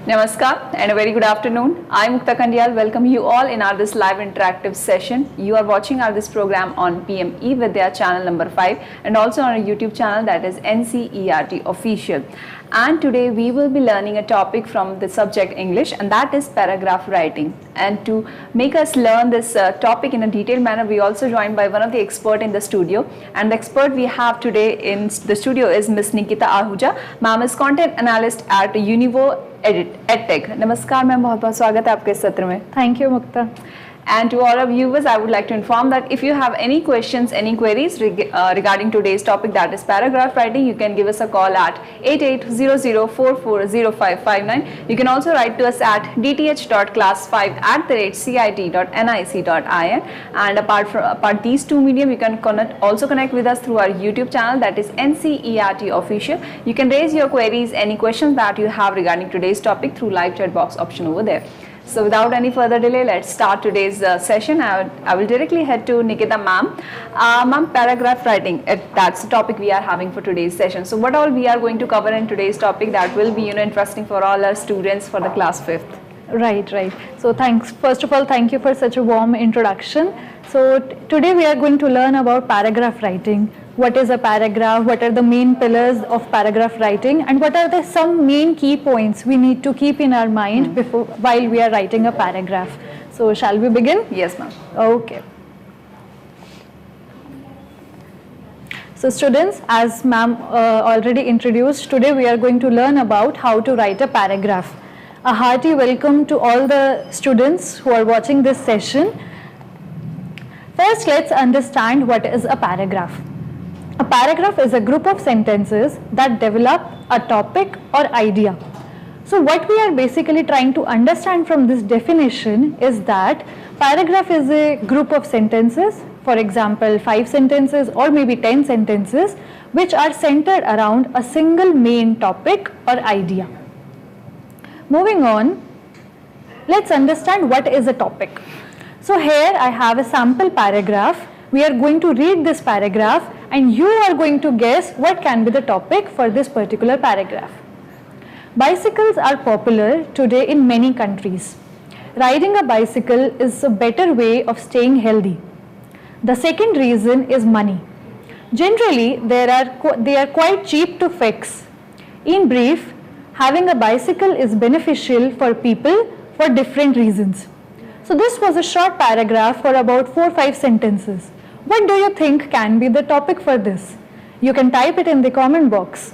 Namaskar and a very good afternoon. I am Mukta Kandial. Welcome you all in our this live interactive session. You are watching our this program on PMeVIDYA channel number 5 and also on our YouTube channel, that is ncertofficial. And today we will be learning a topic from the subject English, and that is paragraph writing. And to make us learn this topic in a detailed manner, we also joined by one of the expert in the studio. And the expert we have today in the studio is Miss Nikita Ahuja. Ma'am is content analyst at Univo EdTech. Namaskar ma'am, बहुत बहुत स्वागत है आपके इस सत्र में. Thank you, Mukta. And to all our viewers, I would like to inform that if you have any questions, any queries regarding today's topic, that is paragraph writing, you can give us a call at 8800440559. You can also write to us at dth.class5@cit.nic.in. And apart these two medium, you can also connect with us through our YouTube channel, that is ncertofficial. You can raise your queries, any questions that you have regarding today's topic through live chat box option over there. So without any further delay, let's start today's session. I will directly head to Nikita ma'am. Ma'am, paragraph writing, that's the topic we are having for today's session. So what all we are going to cover in today's topic that will be interesting for all our students for the class 5th. Right. So thanks. First of all, thank you for such a warm introduction. So today we are going to learn about paragraph writing. What is a paragraph? What are the main pillars of paragraph writing? And what are the some main key points we need to keep in our mind while we are writing a paragraph? So shall we begin? Yes, ma'am. Okay. So students, as ma'am already introduced, today we are going to learn about how to write a paragraph. A hearty welcome to all the students who are watching this session. First, let's understand what is a paragraph. A paragraph is a group of sentences that develop a topic or idea. So what we are basically trying to understand from this definition is that paragraph is a group of sentences, for example 5 sentences or maybe 10 sentences, which are centered around a single main topic or idea. Moving on, let's understand what is a topic. So here I have a sample paragraph. We are going to read this paragraph and you are going to guess what can be the topic for this particular paragraph. Bicycles are popular today in many countries. Riding a bicycle is a better way of staying healthy. The second reason is money. Generally, they are quite cheap to fix. In brief, having a bicycle is beneficial for people for different reasons. So this was a short paragraph for about 4-5 sentences. What do you think can be the topic for this? You can type it in the comment box.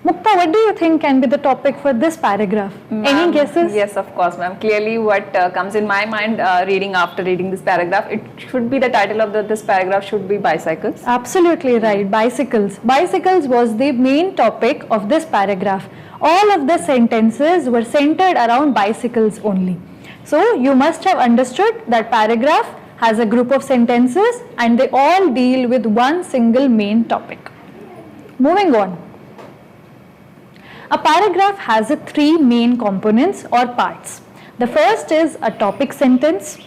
Mukta, what do you think can be the topic for this paragraph? Any guesses? Yes, of course, ma'am. Clearly what comes in my mind after reading this paragraph, it should be the title of this paragraph should be bicycles. Absolutely right, bicycles. Bicycles was the main topic of this paragraph. All of the sentences were centered around bicycles only. So you must have understood that paragraph has a group of sentences and they all deal with one single main topic. Moving on. A paragraph has 3 main components or parts. The first is a topic sentence,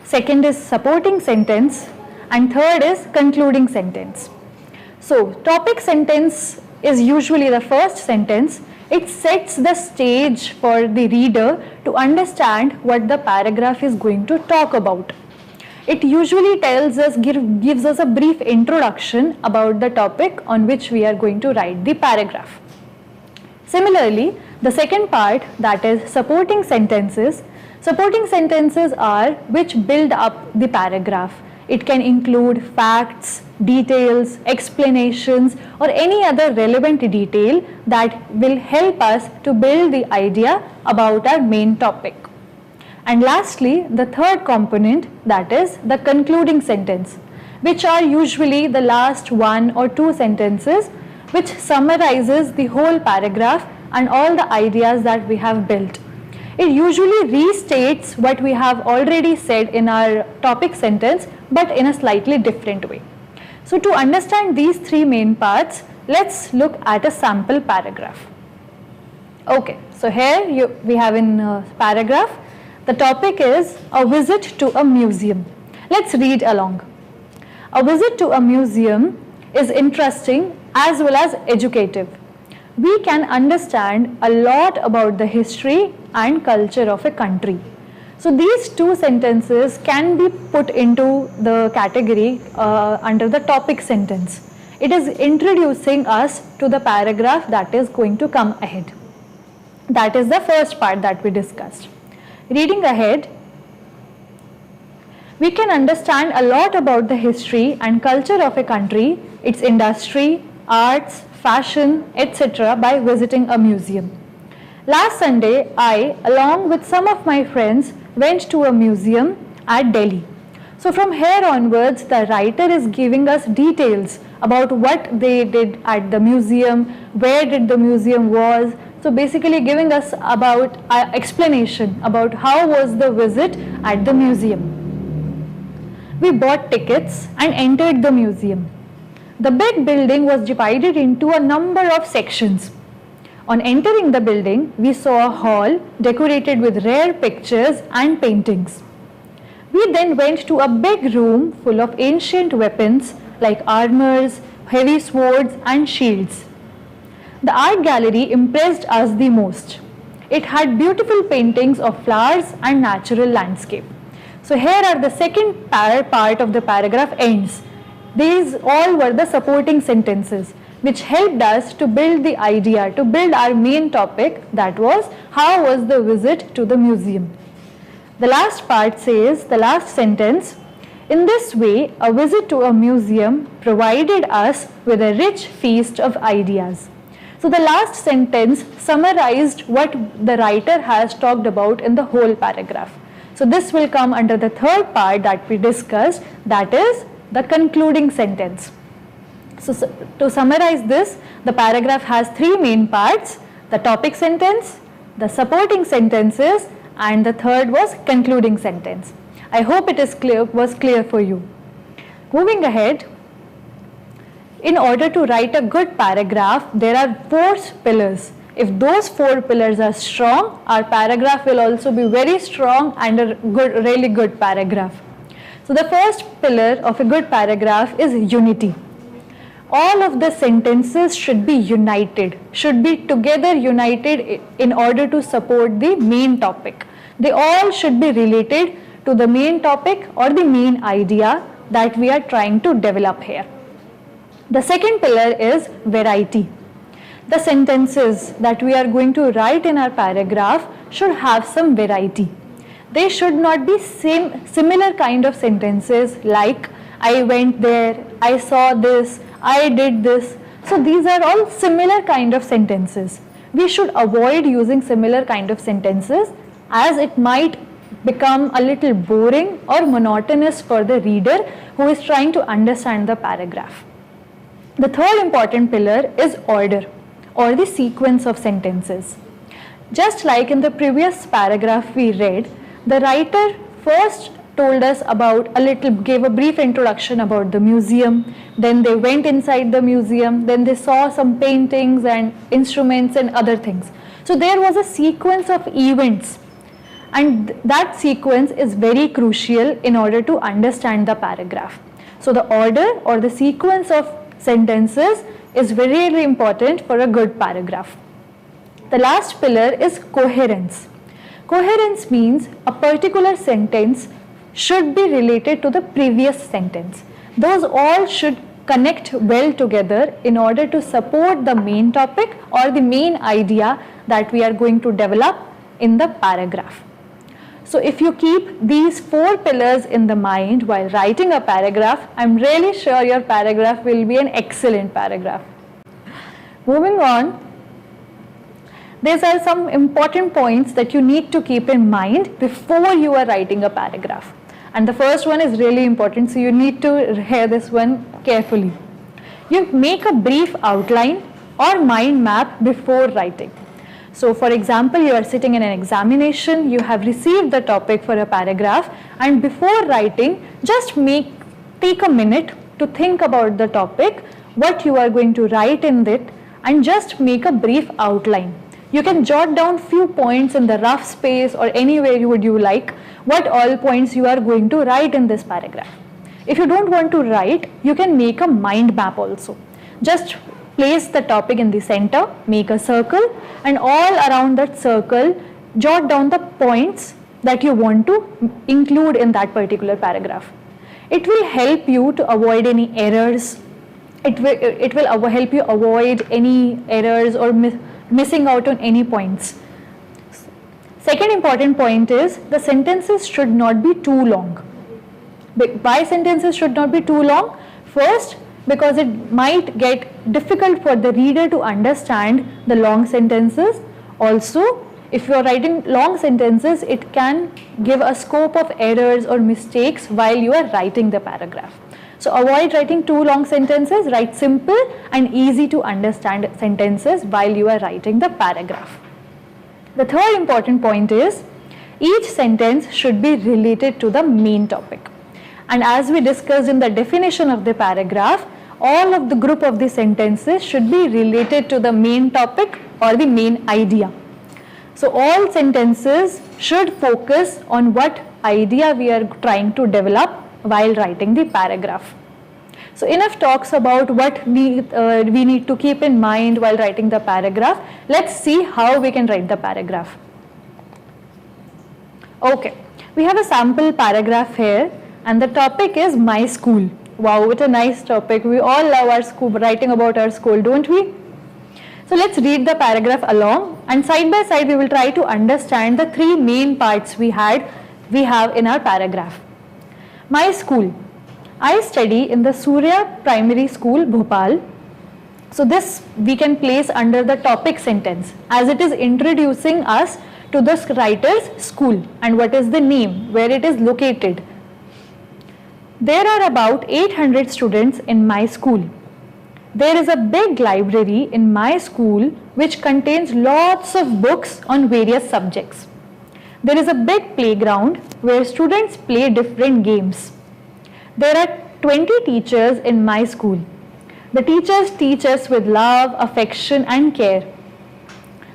second is supporting sentence, and third is concluding sentence. So topic sentence is usually the first sentence. It sets the stage for the reader to understand what the paragraph is going to talk about. It usually gives us a brief introduction about the topic on which we are going to write the paragraph. Similarly, the second part, that is supporting sentences. Supporting sentences are which build up the paragraph. It can include facts, details, explanations, or any other relevant detail that will help us to build the idea about our main topic. And lastly, the third component, that is the concluding sentence, which are usually the last 1 or 2 sentences which summarizes the whole paragraph and all the ideas that we have built. It usually restates what we have already said in our topic sentence, but in a slightly different way. So to understand these 3 main parts, let's look at a sample paragraph. Okay, so here we have in paragraph, the topic is a visit to a museum. Let's read along. A visit to a museum is interesting as well as educative. we can understand a lot about the history and culture of a country. So these two sentences can be put into the category under the topic sentence. It is introducing us to the paragraph that is going to come ahead. That is the first part that we discussed. Reading ahead, we can understand a lot about the history and culture of a country, its industry, arts, fashion, etc. by visiting a museum. Last Sunday, I, along with some of my friends, went to a museum at Delhi. So from here onwards, the writer is giving us details about what they did at the museum, where did the museum was. So basically giving us about explanation about how was the visit at the museum. We bought tickets and entered the museum. The big building was divided into a number of sections. On entering the building, we saw a hall decorated with rare pictures and paintings. We then went to a big room full of ancient weapons like armors, heavy swords and shields. The art gallery impressed us the most. It had beautiful paintings of flowers and natural landscape. So here are the second part of the paragraph ends. These all were the supporting sentences which helped us to build the idea, to build our main topic, that was how was the visit to the museum. The last part says, the last sentence, in this way a visit to a museum provided us with a rich feast of ideas. So the last sentence summarized what the writer has talked about in the whole paragraph. So this will come under the third part that we discussed, that is the concluding sentence. So to summarize this, the paragraph has three main parts: the topic sentence, the supporting sentences, and the third was concluding sentence. I hope it was clear for you. Moving ahead, in order to write a good paragraph, there are 4 pillars. If those 4 pillars are strong, our paragraph will also be very strong and a really good paragraph. So the first pillar of a good paragraph is unity. All of the sentences should be united, should be together united in order to support the main topic. They all should be related to the main topic or the main idea that we are trying to develop here. The second pillar is variety. The sentences that we are going to write in our paragraph should have some variety. They should not be similar kind of sentences like I went there, I saw this, I did this. So these are all similar kind of sentences. We should avoid using similar kind of sentences as it might become a little boring or monotonous for the reader who is trying to understand the paragraph. The third important pillar is order or the sequence of sentences. Just like in the previous paragraph we read, the writer first told us about gave a brief introduction about the museum, then they went inside the museum, then they saw some paintings and instruments and other things. So there was a sequence of events, and that sequence is very crucial in order to understand the paragraph. So the order or the sequence of sentences is very important for a good paragraph. The last pillar is coherence. Coherence means a particular sentence should be related to the previous sentence. Those all should connect well together in order to support the main topic or the main idea that we are going to develop in the paragraph. So if you keep these 4 pillars in the mind while writing a paragraph, I'm really sure your paragraph will be an excellent paragraph. Moving on, these are some important points that you need to keep in mind before you are writing a paragraph. And the first one is really important, so you need to hear this one carefully. You make a brief outline or mind map before writing. So for example, you are sitting in an examination, you have received the topic for a paragraph, and before writing, just take a minute to think about the topic, what you are going to write in it, and just make a brief outline. You can jot down few points in the rough space or anywhere you like, what all points you are going to write in this paragraph. If you don't want to write, you can make a mind map also. Just place the topic in the center, make a circle, and all around that circle, jot down the points that you want to include in that particular paragraph. It will help you to avoid any errors. It will help you avoid any errors or missing out on any points. Second important point is the sentences should not be too long. Why sentences should not be too long? First, because it might get difficult for the reader to understand the long sentences. Also, if you are writing long sentences, it can give a scope of errors or mistakes while you are writing the paragraph. So avoid writing too long sentences, write simple and easy to understand sentences while you are writing the paragraph. The third important point is each sentence should be related to the main topic. And as we discussed in the definition of the paragraph, all of the group of the sentences should be related to the main topic or the main idea. So all sentences should focus on what idea we are trying to develop while writing the paragraph. So enough talks about what we need to keep in mind while writing the paragraph. Let's see how we can write the paragraph. Okay, we have a sample paragraph here and the topic is my school. Wow, what a nice topic. We all love our school, writing about our school, don't we? So let's read the paragraph along and side by side we will try to understand the three main parts we have in our paragraph. My school. I study in the Surya Primary School, Bhopal. So this we can place under the topic sentence as it is introducing us to the writer's school and what is the name, where it is located. There are about 800 students in my school. There is a big library in my school which contains lots of books on various subjects. There is a big playground where students play different games. There are 20 teachers in my school. The teachers teach us with love, affection and care.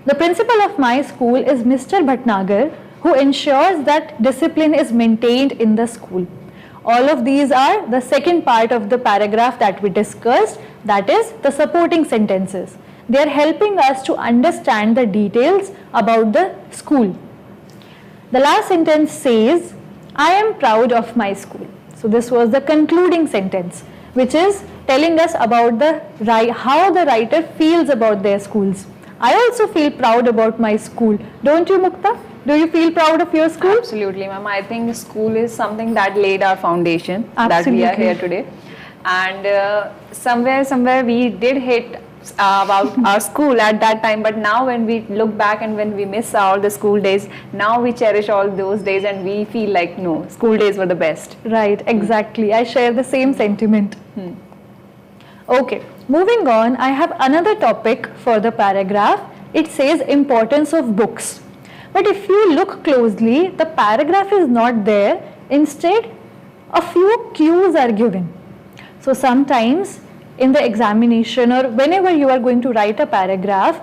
The principal of my school is Mr. Bhatnagar, who ensures that discipline is maintained in the school. All of these are the second part of the paragraph that we discussed, that is the supporting sentences. They are helping us to understand the details about the school. The last sentence says, I am proud of my school. So this was the concluding sentence, which is telling us about how the writer feels about their schools. I also feel proud about my school. Don't you, Mukta? Do you feel proud of your school? Absolutely, ma'am. I think school is something that laid our foundation. Absolutely. That we are here today. And somewhere we did hit about our school at that time, but now when we look back and when we miss all the school days, now we cherish all those days and we feel like no, school days were the best. Right, exactly. I share the same sentiment. Okay, moving on, I have another topic for the paragraph. It says importance of books. But if you look closely, the paragraph is not there. Instead, a few cues are given. So sometimes in the examination or whenever you are going to write a paragraph,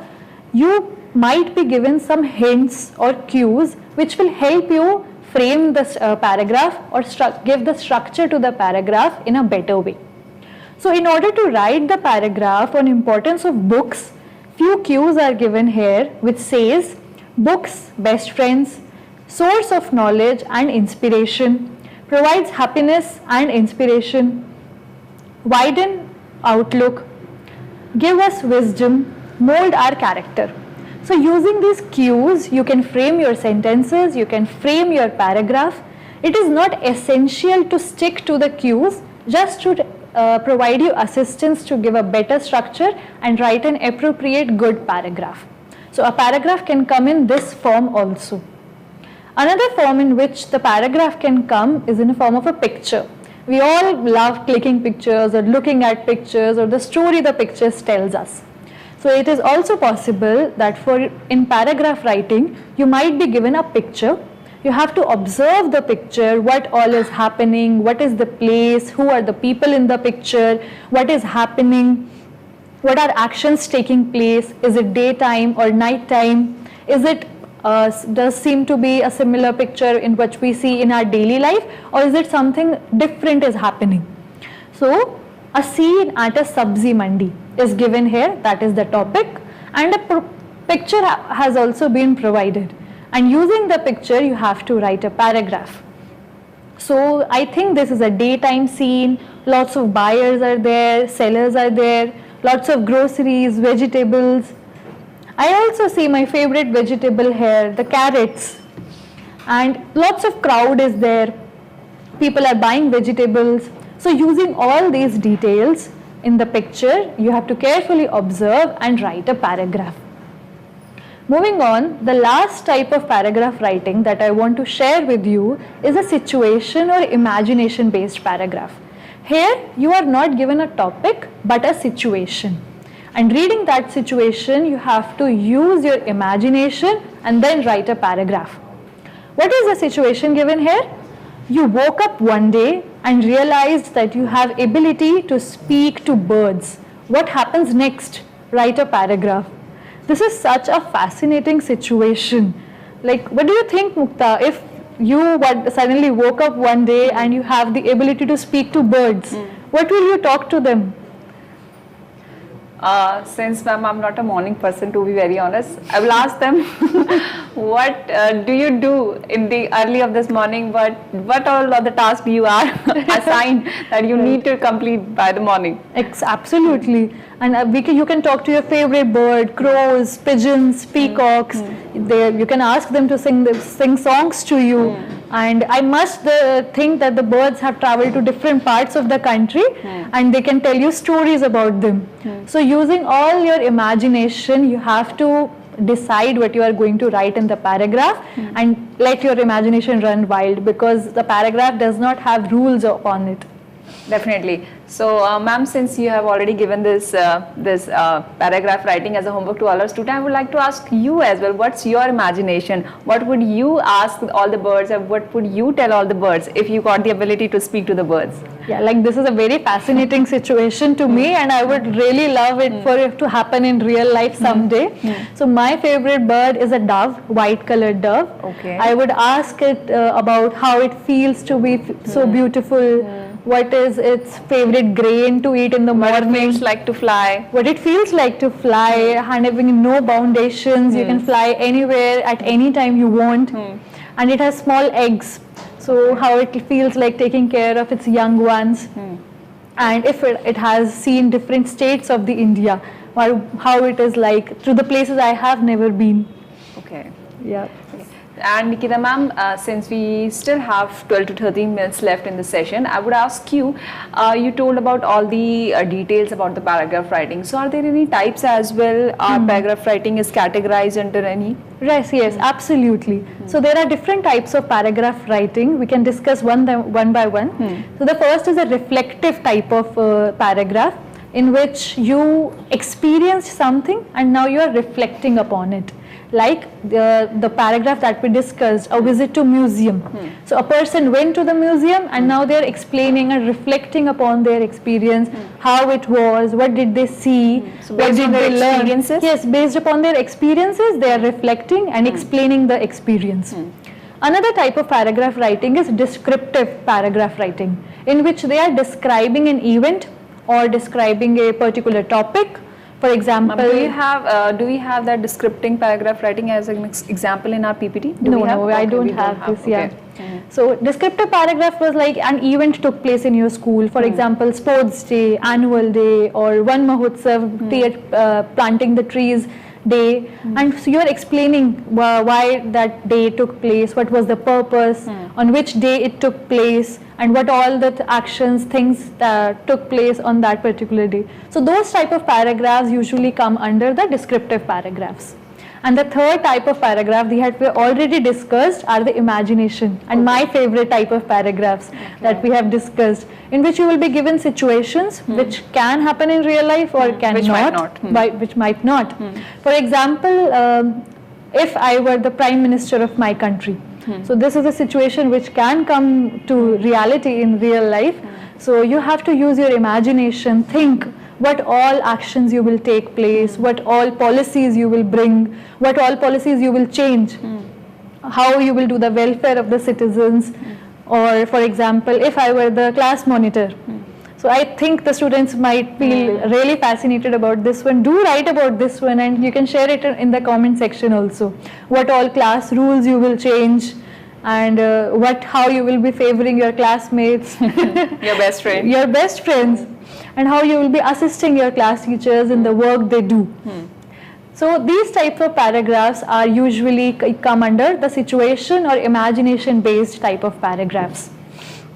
you might be given some hints or cues which will help you frame this paragraph or give the structure to the paragraph in a better way. So in order to write the paragraph on importance of books, few cues are given here which says books, best friends, source of knowledge and inspiration, provides happiness and inspiration, widen outlook, give us wisdom, mold our character. So using these cues, you can frame your sentences, you can frame your paragraph. It is not essential to stick to the cues, just to provide you assistance to give a better structure and write an appropriate good paragraph. So a paragraph can come in this form also. Another form in which the paragraph can come is in the form of a picture. We all love clicking pictures or looking at pictures or the story the pictures tells us. So it is also possible that in paragraph writing, you might be given a picture. You have to observe the picture, what all is happening, what is the place, who are the people in the picture, what is happening, what are actions taking place, is it daytime or nighttime, is it does seem to be a similar picture in which we see in our daily life, or is it something different is happening. So A scene at a sabzi mandi is given here, that is the topic, and a picture has also been provided. And using the picture, you have to write a paragraph. So I think this is a daytime scene, lots of buyers are there, sellers are there, lots of groceries, vegetables. I also see my favorite vegetable here, the carrots. And lots of crowd is there, people are buying vegetables. So using all these details in the picture, you have to carefully observe and write a paragraph. Moving on, the last type of paragraph writing that I want to share with you is a situation or imagination based paragraph. Here you are not given a topic but a situation, and reading that situation you have to use your imagination and then write a paragraph. What is the situation given here? You woke up one day and realized that you have ability to speak to birds. What happens next? Write a paragraph. This is such a fascinating situation. Like, what do you think, Mukta, if you suddenly woke up one day and you have the ability to speak to birds, what will you talk to them? Since ma'am, I'm not a morning person, to be very honest, I will ask them what do you do in the early of this morning, what all of the tasks you are assigned that you need to complete by the morning. Absolutely. And you can talk to your favorite bird, crows, pigeons, peacocks. You can ask them to sing songs to you. And I must think that the birds have traveled to different parts of the country and they can tell you stories about them. So using all your imagination, you have to decide what you are going to write in the paragraph and let your imagination run wild, because the paragraph does not have rules upon it. Definitely. So, ma'am, since you have already given this paragraph writing as a homework to all our students, I would like to ask you as well, what's your imagination? What would you ask all the birds, and what would you tell all the birds if you got the ability to speak to the birds? Yeah, like this is a very fascinating situation to me, and I would really love it for it to happen in real life someday. So my favorite bird is a dove, white colored dove. Okay. I would ask it about how it feels to be so beautiful. What is its favorite grain to eat in the morning? What it feels like to fly. What it feels like to fly, and having no foundations. You can fly anywhere at any time you want. And it has small eggs. So how it feels like taking care of its young ones. And if it has seen different states of the India, or how it is like through the places I have never been. Okay. Yeah. And Nikita ma'am, since we still have 12 to 13 minutes left in the session, I would ask you, you told about all the details about the paragraph writing. So are there any types as well? Paragraph writing is categorized under any? Yes, absolutely. So there are different types of paragraph writing. We can discuss one by one. So the first is a reflective type of paragraph, in which you experienced something and now you are reflecting upon it. Like the paragraph that we discussed, a visit to museum. So a person went to the museum and now they are explaining and reflecting upon their experience, how it was, what did they see, So what based did on their they learn. experiences? Yes, based upon their experiences, they are reflecting and explaining the experience. Another type of paragraph writing is descriptive paragraph writing, in which they are describing an event or describing a particular topic. For example, do we have that descripting paragraph writing as an example in our PPT? No, I don't have this. Okay. So descriptive paragraph was like an event took place in your school. For example, sports day, annual day, or one mahotsav, planting the trees day, and so you are explaining why that day took place, what was the purpose, on which day it took place, and what all the actions, things that took place on that particular day. So those type of paragraphs usually come under the descriptive paragraphs. And the third type of paragraph we already discussed are the imagination, and my favorite type of paragraphs that we have discussed, in which you will be given situations which can happen in real life or cannot, which might not. For example, if I were the Prime Minister of my country, so this is a situation which can come to reality in real life. So you have to use your imagination, think what all actions you will take place, what all policies you will bring, what all policies you will change, how you will do the welfare of the citizens. Or for example, if I were the class monitor, So I think the students might feel really fascinated about this one. Do write about this one, and you can share it in the comment section also. What all class rules you will change, and how you will be favoring your classmates, your best friend, your best friends, and how you will be assisting your class teachers in the work they do. So these types of paragraphs are usually come under the situation or imagination based type of paragraphs.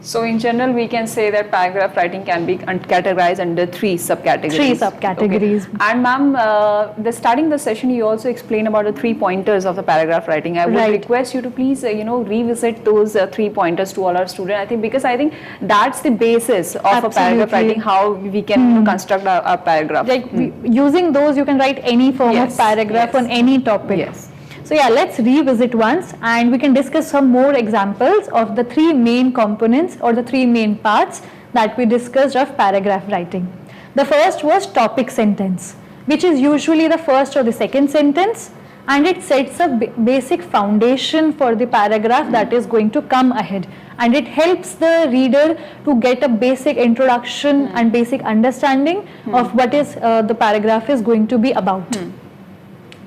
So in general, we can say that paragraph writing can be categorized under 3 subcategories. 3 subcategories. Okay. And ma'am, starting the session, you also explained about the 3 pointers of the paragraph writing. I would request you to please, revisit those 3 pointers to all our students. I think that's the basis of a paragraph writing, how we can construct a paragraph. Like using those, you can write any form of paragraph on any topic. Yes. So yeah, let's revisit once, and we can discuss some more examples of the 3 main components or the 3 main parts that we discussed of paragraph writing. The first was topic sentence, which is usually the first or the second sentence, and it sets a basic foundation for the paragraph that is going to come ahead, and it helps the reader to get a basic introduction and basic understanding of what is the paragraph is going to be about.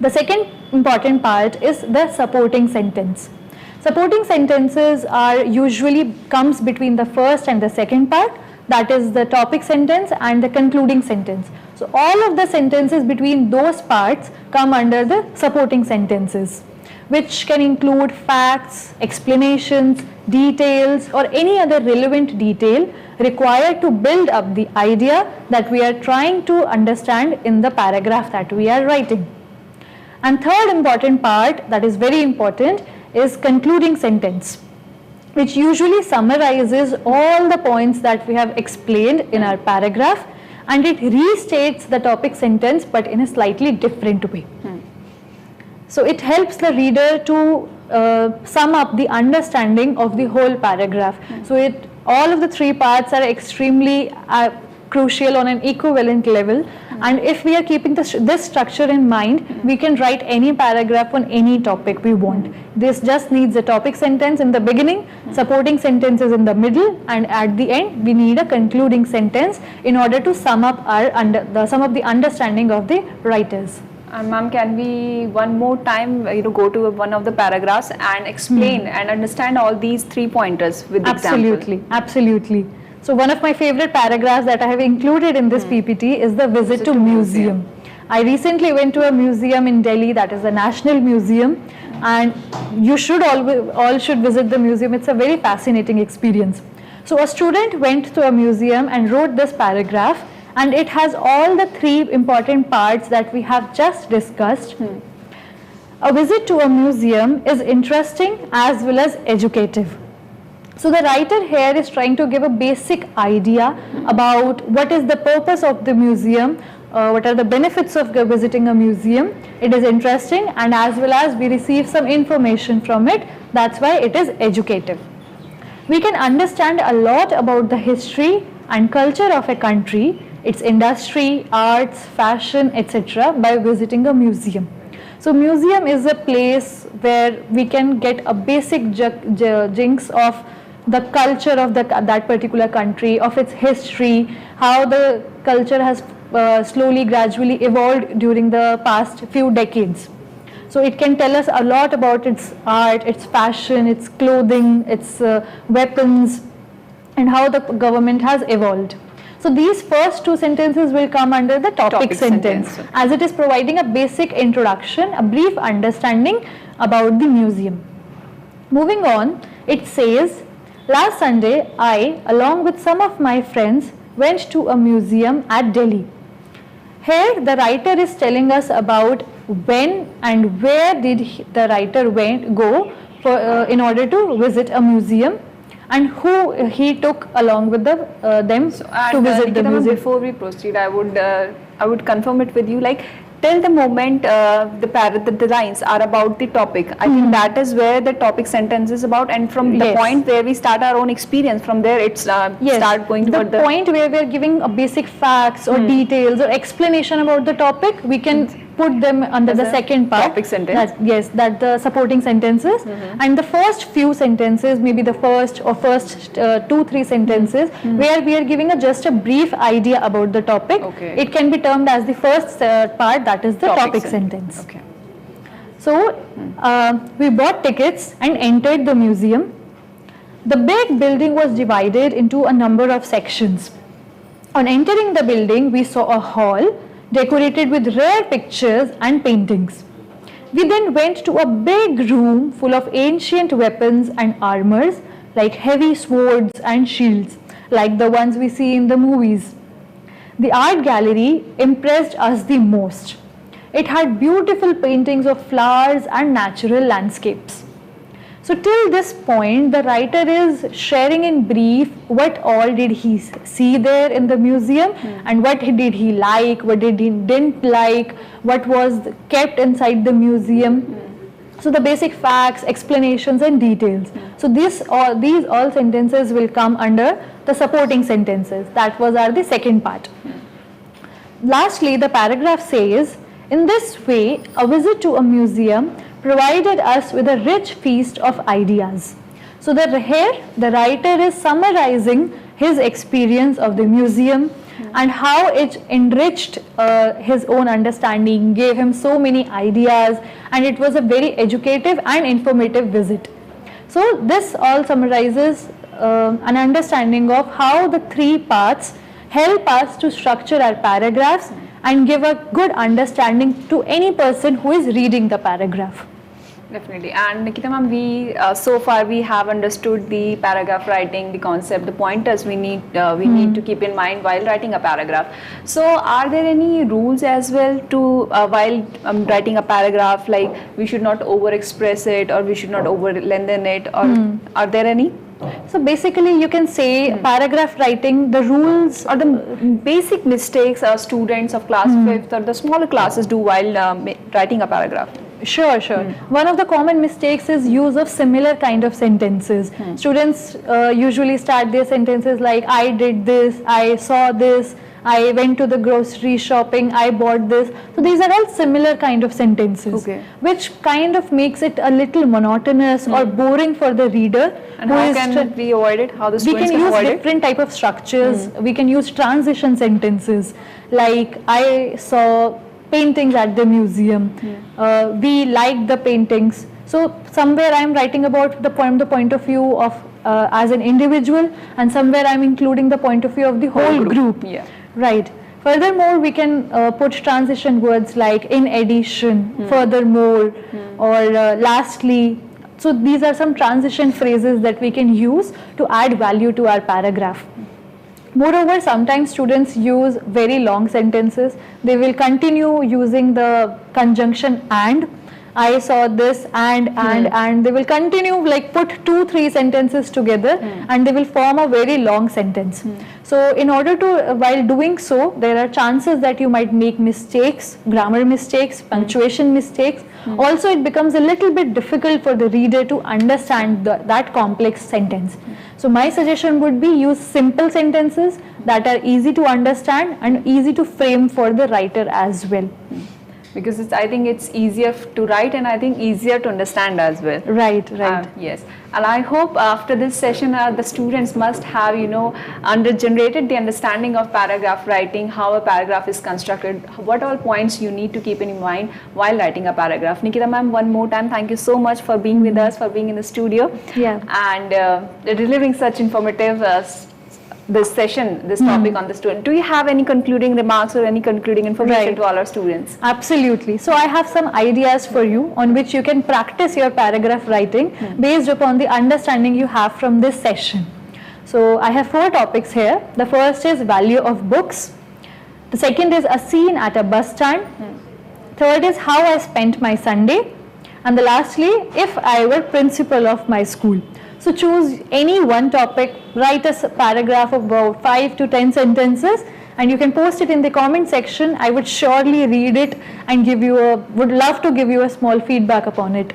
The second important part is the supporting sentence. Supporting sentences are usually comes between the first and the second part, that is the topic sentence and the concluding sentence. So all of the sentences between those parts come under the supporting sentences, which can include facts, explanations, details, or any other relevant detail required to build up the idea that we are trying to understand in the paragraph that we are writing. And third important part that is very important is concluding sentence, which usually summarizes all the points that we have explained in our paragraph, and it restates the topic sentence but in a slightly different way. So it helps the reader to sum up the understanding of the whole paragraph. So all of the 3 parts are extremely crucial on an equivalent level, and if we are keeping this structure in mind, we can write any paragraph on any topic we want. This just needs a topic sentence in the beginning, supporting sentences in the middle, and at the end we need a concluding sentence in order to sum up the understanding of the writers. Ma'am, can we one more time go to one of the paragraphs and explain and understand all these 3 pointers with example? Absolutely. So one of my favorite paragraphs that I have included in this PPT is the visit to museum. I recently went to a museum in Delhi, that is the National Museum, and you should all should visit the museum. It's a very fascinating experience. So a student went to a museum and wrote this paragraph, and it has all the 3 important parts that we have just discussed. A visit to a museum is interesting as well as educative. So the writer here is trying to give a basic idea about what is the purpose of the museum, what are the benefits of visiting a museum. It is interesting, and as well as we receive some information from it, that's why it is educative. We can understand a lot about the history and culture of a country, its industry, arts, fashion, etc. by visiting a museum. So museum is a place where we can get a basic jinx of the culture of that particular country, of its history, how the culture has slowly, gradually evolved during the past few decades. So it can tell us a lot about its art, its fashion, its clothing, its weapons, and how the government has evolved. So these first 2 sentences will come under the topic sentence, as it is providing a basic introduction, a brief understanding about the museum. Moving on, it says, last Sunday, I, along with some of my friends, went to a museum at Delhi. Here, the writer is telling us about when and where did the writer go in order to visit a museum, and who he took along with them to visit the museum. Before we proceed, I would confirm it with you, like, till the moment the lines are about the topic, I think that is where the topic sentence is about, and from the point where we start our own experience, from there it's start going toward the point where we are giving a basic facts or details or explanation about the topic, we can put them under As the a second part. topic sentence. Yes, that the supporting sentences, and the first few sentences, maybe the first 2-3 sentences, where we are giving just a brief idea about the topic. Okay. It can be termed as the first part, that is the topic sentence. Okay. So we bought tickets and entered the museum. The big building was divided into a number of sections. On entering the building, we saw a hall decorated with rare pictures and paintings. We then went to a big room full of ancient weapons and armors, like heavy swords and shields, like the ones we see in the movies. The art gallery impressed us the most. It had beautiful paintings of flowers and natural landscapes. So till this point, the writer is sharing in brief what all did he see there in the museum, and what did he like, what did he didn't like, what was kept inside the museum. So the basic facts, explanations and details. So these all sentences will come under the supporting sentences. That was the second part. Lastly, the paragraph says, in this way, a visit to a museum provided us with a rich feast of ideas. So here the writer is summarizing his experience of the museum and how it enriched his own understanding, gave him so many ideas, and it was a very educative and informative visit. So this all summarizes an understanding of how the 3 parts help us to structure our paragraphs and give a good understanding to any person who is reading the paragraph. Definitely. And Nikita ma'am, so far we have understood the paragraph writing, the concept, the pointers we need to keep in mind while writing a paragraph. So are there any rules as well to while writing a paragraph, like we should not over express it or we should not over lengthen it, or are there any? So basically you can say paragraph writing, the rules or the basic mistakes students of class 5th or the smaller classes do while writing a paragraph. Sure. One of the common mistakes is use of similar kind of sentences. Students usually start their sentences like, I did this, I saw this, I went to the grocery shopping, I bought this. So these are all similar kind of sentences, which kind of makes it a little monotonous or boring for the reader. And how can we avoid it? How the students can avoid it? We can use different type of structures. We can use transition sentences, like I saw paintings at the museum, we liked the paintings. So somewhere I am writing about the point of view of as an individual, and somewhere I am including the point of view of the whole group. Yeah. Right. Furthermore, we can put transition words like in addition, furthermore, or lastly. So these are some transition phrases that we can use to add value to our paragraph. Moreover, sometimes students use very long sentences. They will continue using the conjunction and. I saw this and they will continue like put 2-3 sentences together and they will form a very long sentence. So in order to, while doing so, there are chances that you might make mistakes, grammar mistakes, punctuation mistakes. Also, it becomes a little bit difficult for the reader to understand that complex sentence. So my suggestion would be use simple sentences that are easy to understand and easy to frame for the writer as well. Because I think it's easier to write and I think easier to understand as well. Right. Yes. And I hope after this session the students must have, generated the understanding of paragraph writing, how a paragraph is constructed, what all points you need to keep in mind while writing a paragraph. Nikita ma'am, one more time, thank you so much for being with us, for being in the studio. Yeah. And delivering such informative this topic on the student. Do you have any concluding remarks or any concluding information to all our students? Absolutely. So I have some ideas for you on which you can practice your paragraph writing based upon the understanding you have from this session. So I have 4 topics here. The first is value of books. The second is a scene at a bus stand. Third is how I spent my Sunday. And the lastly, if I were principal of my school. So choose any one topic, write a paragraph of about 5 to 10 sentences and you can post it in the comment section. I would surely read it and would love to give you a small feedback upon it.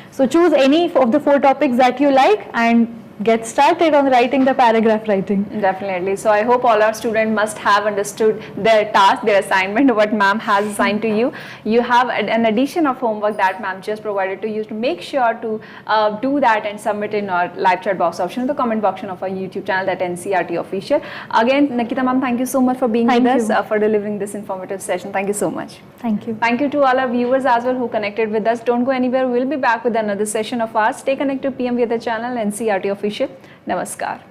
So choose any of the 4 topics that you like and get started on writing the paragraph writing. Definitely. So I hope all our students must have understood their task, their assignment, what ma'am has assigned to you. You have an addition of homework that ma'am just provided to you. To make sure to do that and submit in our live chat box option, the comment box of our YouTube channel, that NCRT Official. Again, Nikita ma'am, thank you so much for being with us, for delivering this informative session. Thank you so much. Thank you. Thank you to all our viewers as well who connected with us. Don't go anywhere. We'll be back with another session of ours. Stay connected to PMeVIDYA channel, NCRT Official. Namaskar.